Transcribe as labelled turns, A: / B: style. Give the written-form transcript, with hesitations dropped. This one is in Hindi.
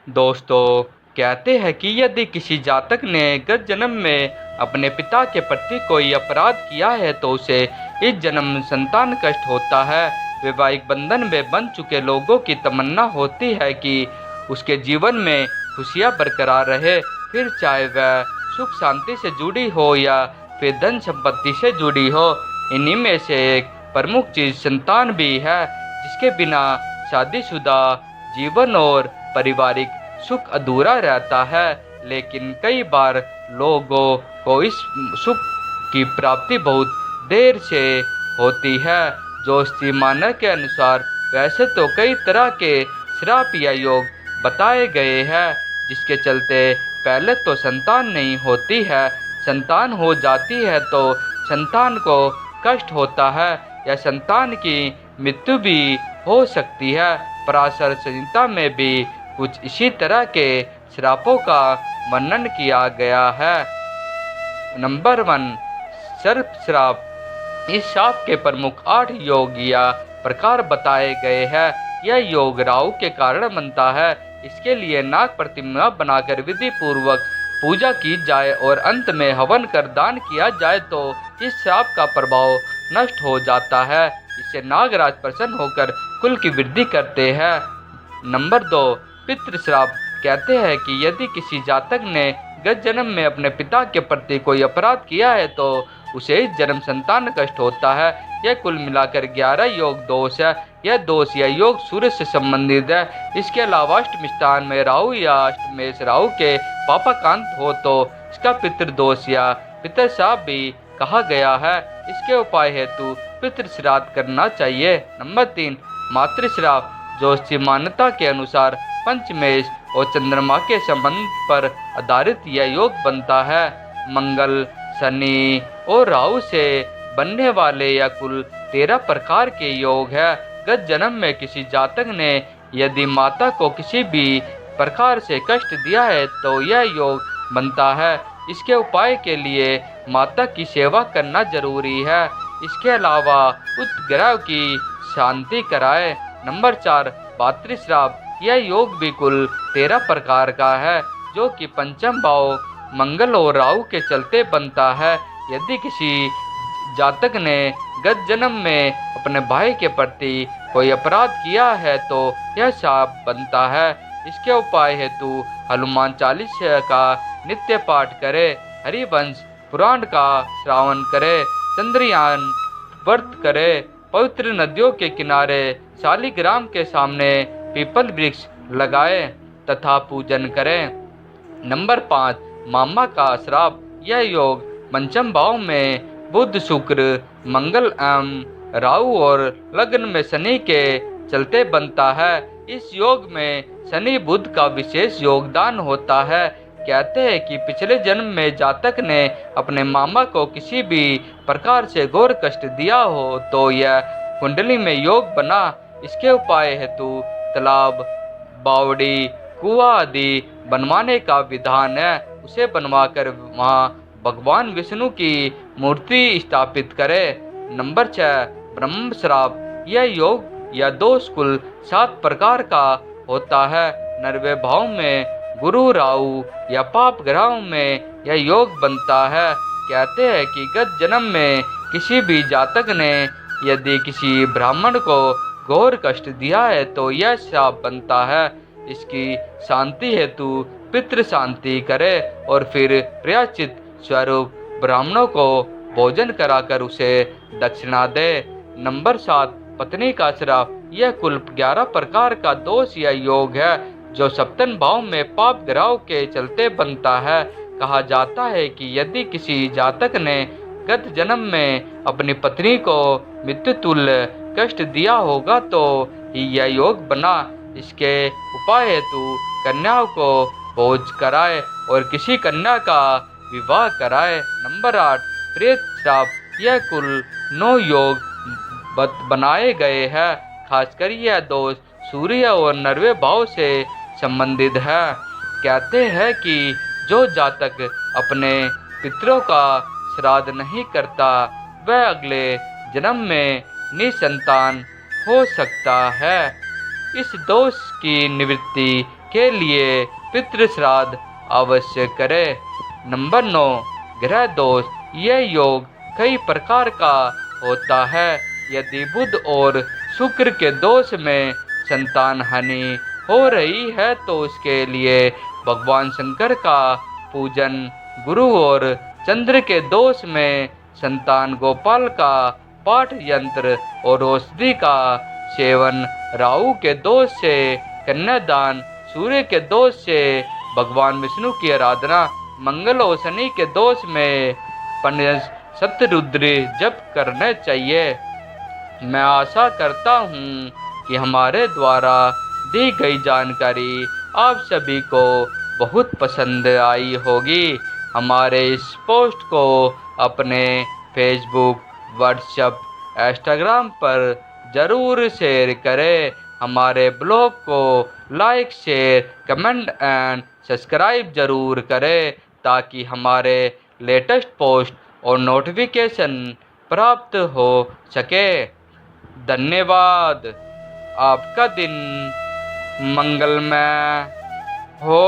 A: दोस्तों, कहते हैं कि यदि किसी जातक ने गत जन्म में अपने पिता के प्रति कोई अपराध किया है तो उसे इस जन्म में संतान कष्ट होता है। वैवाहिक बंधन में बंध चुके लोगों की तमन्ना होती है कि उसके जीवन में खुशियां बरकरार रहे, फिर चाहे वह सुख शांति से जुड़ी हो या फिर धन संपत्ति से जुड़ी हो। इन्हीं में से एक प्रमुख चीज संतान भी है, जिसके बिना शादीशुदा जीवन और पारिवारिक सुख अधूरा रहता है। लेकिन कई बार लोगों को इस सुख की प्राप्ति बहुत देर से होती है। ज्योतिषी मानक के अनुसार वैसे तो कई तरह के श्राप या योग बताए गए हैं, जिसके चलते पहले तो संतान नहीं होती है, संतान हो जाती है तो संतान को कष्ट होता है या संतान की मृत्यु भी हो सकती है। पराशर संहिता में भी कुछ इसी तरह के श्रापों का वर्णन किया गया है। नंबर 1, सर्प श्राप। इस शाप के प्रमुख 8 योग या प्रकार बताए गए हैं। यह योग राहु के कारण बनता है। इसके लिए नाग प्रतिमा बनाकर विधि पूर्वक पूजा की जाए और अंत में हवन कर दान किया जाए तो इस श्राप का प्रभाव नष्ट हो जाता है। इससे नागराज प्रसन्न होकर कुल की वृद्धि करते हैं। नंबर 2, पितृश्राप। कहते हैं कि यदि किसी जातक ने गत जन्म में अपने पिता के प्रति कोई अपराध किया है तो उसे इस जन्म संतान कष्ट होता है। यह कुल मिलाकर 11 योग दोष है। यह दोष या योग सूर्य से संबंधित है। इसके अलावा अष्टम स्थान में राहु या अष्टमेश राहु के पापाकांत हो तो इसका पितृदोष या पितृश्राप भी कहा गया है। इसके उपाय हेतु पितृश्राद्ध करना चाहिए। नंबर 3, मातृश्राप। ज्योतिषी मान्यता के अनुसार पंचमेश और चंद्रमा के संबंध पर आधारित यह योग बनता है। मंगल, शनि और राहु से बनने वाले यह कुल 13 प्रकार के योग है। गत जन्म में किसी जातक ने यदि माता को किसी भी प्रकार से कष्ट दिया है तो यह योग बनता है। इसके उपाय के लिए माता की सेवा करना जरूरी है। इसके अलावा उत्ग्रह की शांति कराए। नंबर 4, भातृश्राप। यह योग भी कुल 13 प्रकार का है, जो कि पंचम भाव मंगल और राहु के चलते बनता है। यदि किसी जातक ने गत जन्म में अपने भाई के प्रति कोई अपराध किया है तो यह शाप बनता है। इसके उपाय हेतु हनुमान चालीसा का नित्य पाठ करे, हरिवंश पुराण का श्रावण करे, चंद्रयान व्रत करे, पवित्र नदियों के किनारे शालिग्राम के सामने पीपल वृक्ष लगाए तथा पूजन करें। नंबर 5, मामा का श्राप। यह योग पंचम भाव में बुध, शुक्र, मंगल एवं राहु और लग्न में शनि के चलते बनता है। इस योग में शनि बुध का विशेष योगदान होता है। कहते हैं कि पिछले जन्म में जातक ने अपने मामा को किसी भी प्रकार से घोर कष्ट दिया हो तो यह कुंडली में योग बना। इसके उपाय हेतु तालाब, बावड़ी, कुआं आदि बनवाने का विधान है। उसे बनवाकर वहां भगवान विष्णु की मूर्ति स्थापित करें। नंबर 6, ब्रह्म श्राप। यह योग या दोष कुल 7 प्रकार का होता है। 9वें भाव में गुरु, राहु या पाप ग्रहों में यह योग बनता है। कहते हैं कि गत जन्म में किसी भी जातक ने यदि किसी ब्राह्मण को घोर कष्ट दिया है तो यह श्राप बनता है। इसकी शांति हेतु पितृ शांति करे और फिर प्रायश्चित स्वरूप ब्राह्मणों को भोजन कराकर उसे दक्षिणा दे। नंबर 7, पत्नी का श्राप। यह कुल 11 प्रकार का दोष या योग है, जो सप्तम भाव में पाप ग्रहों के चलते बनता है। कहा जाता है कि यदि किसी जातक ने गत जन्म में अपनी पत्नी को मृत्यु तुल्य कष्ट दिया होगा तो ही यह योग बना। इसके उपाय हेतु कन्याओं को भोज कराए और किसी कन्या का विवाह कराए। नंबर 8, प्रेत श्राप। यह कुल 9 योग बनाए गए हैं। खासकर यह दोष सूर्य और 9वें भाव से संबंधित है। कहते हैं कि जो जातक अपने पितरों का श्राद्ध नहीं करता वह अगले जन्म में निसंतान हो सकता है। इस दोष की निवृत्ति के लिए पितृ श्राद्ध अवश्य करें। नंबर 9, ग्रह दोष। यह योग कई प्रकार का होता है। यदि बुध और शुक्र के दोष में संतान हानि हो रही है तो उसके लिए भगवान शंकर का पूजन, गुरु और चंद्र के दोष में संतान गोपाल का पाठ यंत्र और औषधि का सेवन, राहु के दोष से कन्यादान, सूर्य के दोष से भगवान विष्णु की आराधना, मंगल और शनि के दोष में पंडित शतरुद्र जप करने चाहिए। मैं आशा करता हूँ कि हमारे द्वारा दी गई जानकारी आप सभी को बहुत पसंद आई होगी। हमारे इस पोस्ट को अपने फेसबुक, व्हाट्सएप, इंस्टाग्राम पर ज़रूर शेयर करें। हमारे ब्लॉग को like, share, comment and subscribe ज़रूर करें ताकि हमारे लेटेस्ट पोस्ट और नोटिफिकेशन प्राप्त हो सके। धन्यवाद। आपका दिन मंगलमय हो।